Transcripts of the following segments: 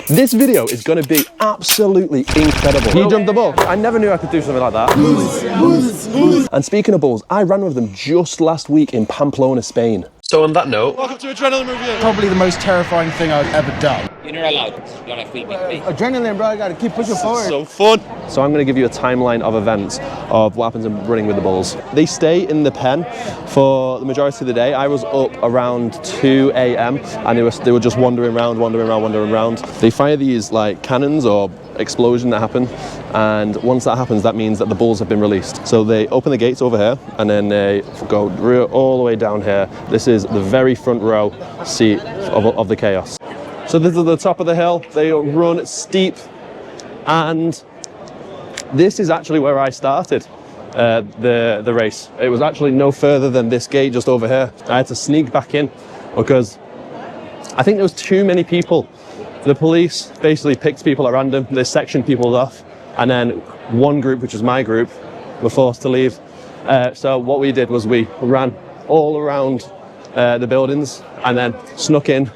This video is going to be absolutely incredible. You jumped the ball. I never knew I could do something like that. And speaking of balls, I ran with them just last week in Pamplona, Spain. So on that note, welcome to Adrenaline Review. Probably the most terrifying thing I've ever done. You're not allowed. You're not free. Adrenaline, bro. I gotta keep pushing forward. So fun. So I'm going to give you a timeline of events of what happens in running with the bulls. They stay in the pen for the majority of the day. I was up around 2 a.m. and they were just wandering around. They fire these like cannons or explosion that happen, and once that happens, that means that the bulls have been released. So they open the gates over here, and then they go all the way down here. This is the very front row seat of the chaos. So this is the top of the hill. They run steep, and this is actually where I started the race. It was actually no further than this gate just over here. I had to sneak back in because I think there was too many people. The police basically picked people at random. They sectioned people off, and then one group, which was my group, were forced to leave. So what we did was we ran all around the buildings and then snuck in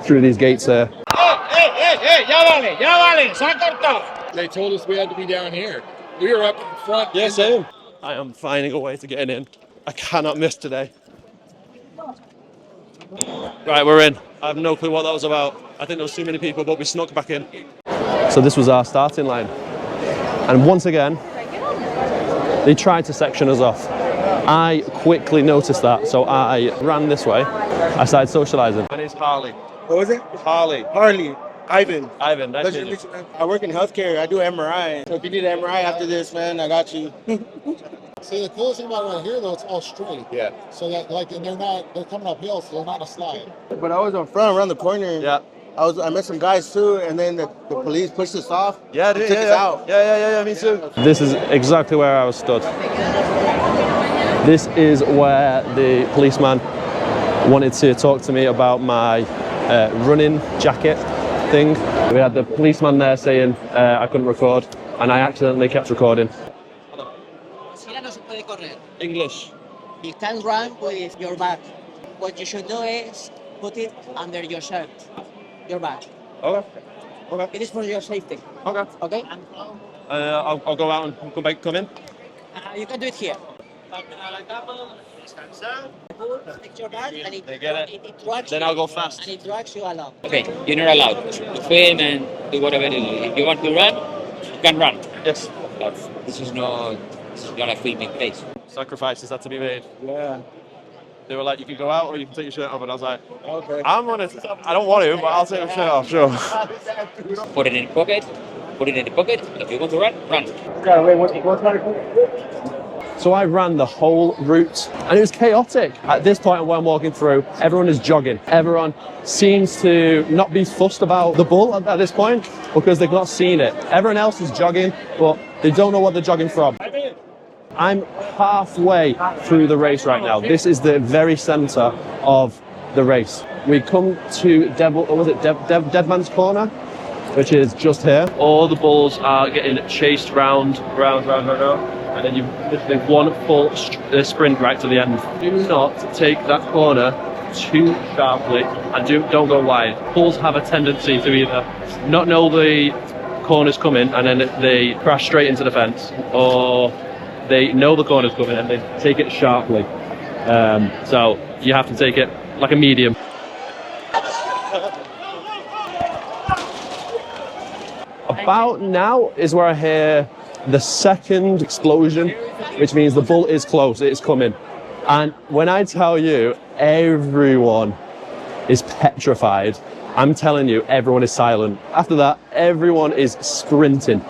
through these gates here. Hey, ya vale, se ha cortado. They told us we had to be down here. We were up in front. Yeah, same. I am finding a way to get in. I cannot miss today. Right, we're in. I have no clue what that was about. I think there was too many people, but we snuck back in. So this was our starting line. And once again, they tried to section us off. I quickly noticed that, so I ran this way. I started socializing. My name's Harley. What was it? Harley. Harley. Ivan. Ivan, nice to meet you. I work in healthcare. I do MRI. So if you need an MRI after this, man, I got you. See, the coolest thing about right here, though, it's all straight. Yeah. So that, like, and they're coming uphill, so they're not a slide. But I was on front, around the corner. Yeah. I met some guys too, and then the police pushed us off. Yeah, took us out. Yeah, me too. This is exactly where I was stood. This is where the policeman wanted to talk to me about my running jacket thing. We had the policeman there saying I couldn't record, and I accidentally kept recording. English. You can run with your bag. What you should do is put it under your shirt, your bag. Okay. It is for your safety. Okay. Okay? I'll go out and come in. You can do it here. Take your bag and it drags Then you, I'll go fast. and it drags you along. Okay, you're not allowed to film and do whatever you do. If you want to run, you can run. Yes. But this is not a filming place. Sacrifices had to be made. Yeah. They were like, you can go out or you can take your shirt off, and I was like, Okay. I'm running. I don't want to, but I'll take my shirt off, sure. Put it in the pocket. Put it in the pocket. If you want to run, run. So I ran the whole route, and it was chaotic. At this point when I'm walking through, everyone is jogging. Everyone seems to not be fussed about the bull at this point because they've not seen it. Everyone else is jogging, but they don't know what they're jogging from. I'm halfway through the race right now. This is the very center of the race. We come to Dead Man's Corner, which is just here. All the bulls are getting chased round, and then you literally one full sprint right to the end. Do not take that corner too sharply, and don't go wide. Bulls have a tendency to either not know the corner's coming and then they crash straight into the fence, or they know the corner's coming and they take it sharply. So you have to take it like a medium. About now is where I hear the second explosion, which means the bull is close, it is coming. And when I tell you everyone is petrified, I'm telling you, everyone is silent. After that, everyone is sprinting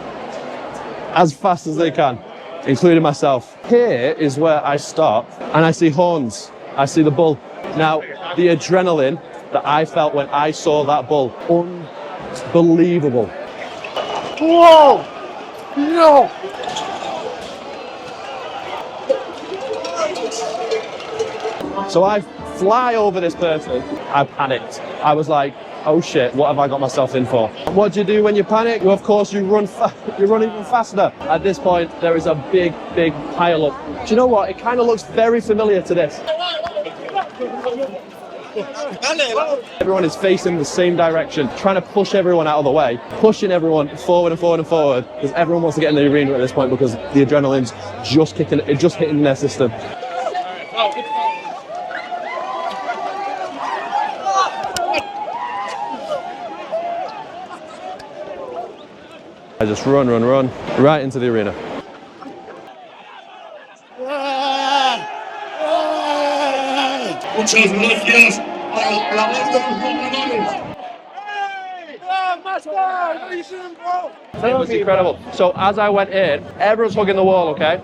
as fast as they can, including myself. Here is where I stop and I see horns. I see the bull. Now, the adrenaline that I felt when I saw that bull, unbelievable. Whoa! No! So I fly over this person. I panicked. I was like, oh shit, what have I got myself in for? What do you do when you panic? Well, of course, you run even faster. At this point, there is a big pile up. Do you know what? It kind of looks very familiar to this. Everyone is facing the same direction, trying to push everyone out of the way, pushing everyone forward and forward and forward, because everyone wants to get in the arena at this point because the adrenaline's just hitting their system. I just run, right into the arena. Muchas gracias a la voz de los ganadores. It was incredible. So as I went in, everyone's hugging the wall, okay?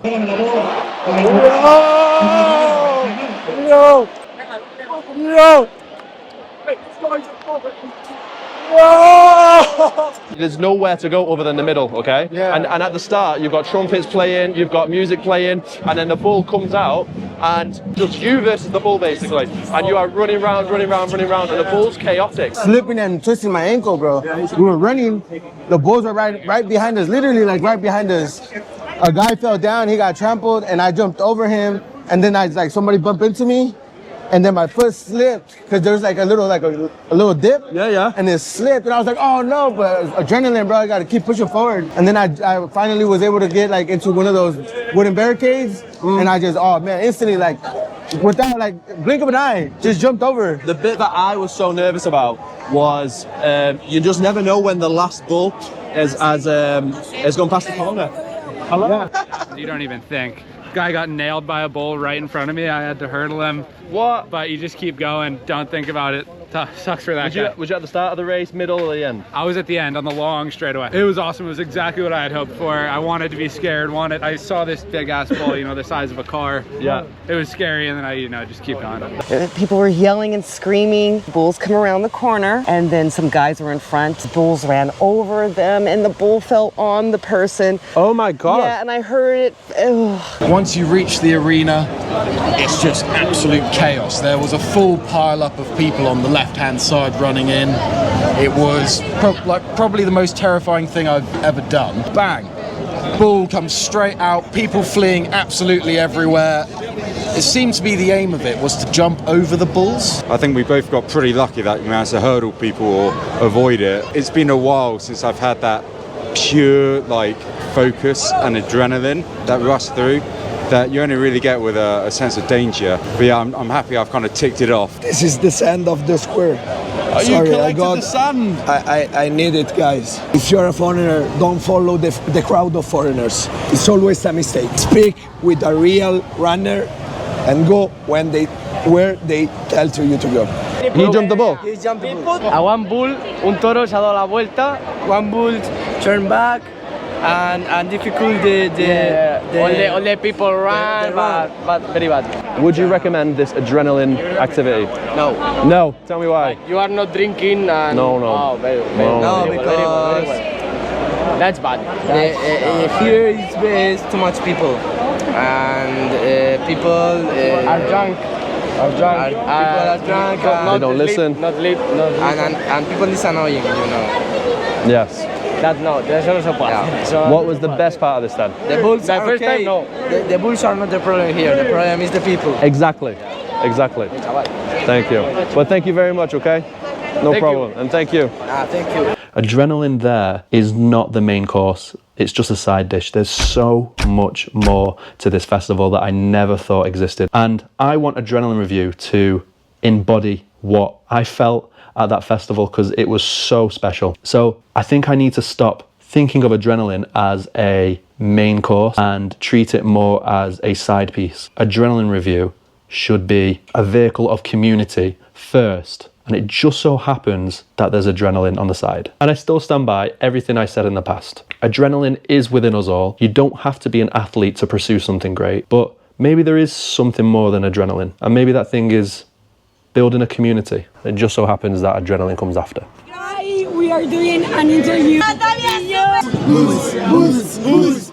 There's nowhere to go other than the middle, okay? Yeah. And at the start, you've got trumpets playing, you've got music playing, and then the bull comes out, and just you versus the bull, basically. And you are running round, and the bull's chaotic. Slipping and twisting my ankle, bro. We were running. The bulls were right behind us, literally like right behind us. A guy fell down, he got trampled, and I jumped over him. And then somebody bumped into me. And then my foot slipped because there was like a little dip. Yeah. And it slipped, and I was like, oh no! But adrenaline, bro. I got to keep pushing forward. And then I finally was able to get like into one of those wooden barricades, and I just instantly without blink of an eye, just jumped over. The bit that I was so nervous about was you just never know when the last bull has gone past the corner. Yeah. You don't even think. Guy got nailed by a bull right in front of me. I had to hurdle him. What? But you just keep going. Don't think about it. Sucks for that guy. Was you at the start of the race, middle, or the end? I was at the end on the long straightaway. It was awesome. It was exactly what I had hoped for. I wanted to be scared. I saw this big ass bull, the size of a car. Yeah. It was scary, and then I just keep going. People were yelling and screaming. Bulls come around the corner, and then some guys were in front. Bulls ran over them, and the bull fell on the person. Oh my God. Yeah, and I heard it. Ugh. Once you reach the arena, it's just absolute chaos. There was a full pile-up of people on the left-hand side running in. It was probably the most terrifying thing I've ever done. Bang! Bull comes straight out, people fleeing absolutely everywhere. It seemed to be the aim of it was to jump over the bulls. I think we both got pretty lucky that we managed to hurdle people or avoid it. It's been a while since I've had that pure focus and adrenaline that rush through that you only really get with a sense of danger. But yeah, I'm happy I've kind of ticked it off. This is the sand of the square. You collected the sand? I need it, guys. If you're a foreigner, don't follow the crowd of foreigners. It's always a mistake. Speak with a real runner and go where they tell you to go. He jumped the bull? He jumped the bull. A one bull, un toro se ha dado la vuelta, one bull turned back, and difficult all the people ran, but very bad. Would you recommend this adrenaline activity? No. No? Tell me why. You are not drinking and... No. Oh, because that's bad. Here is too much people. And people are drunk. People are drunk. They don't listen. And people is annoying, Yes. Eso no se puede. What was the best part of this then? The bulls are first time, no. The bulls are not the problem here. The problem is the people. Exactly. Thank you. Well, thank you very much, okay? No problem. And thank you. Thank you. Adrenaline there is not the main course. It's just a side dish. There's so much more to this festival that I never thought existed. And I want Adrenaline Review to embody what I felt at that festival because it was so special. So I think I need to stop thinking of adrenaline as a main course and treat it more as a side piece. Adrenaline Review should be a vehicle of community first, and it just so happens that there's adrenaline on the side. And I still stand by everything I said in the past. Adrenaline is within us all. You don't have to be an athlete to pursue something great, but maybe there is something more than adrenaline, and maybe that thing is building a community. It just so happens that adrenaline comes after. We are doing an interview. Bulls.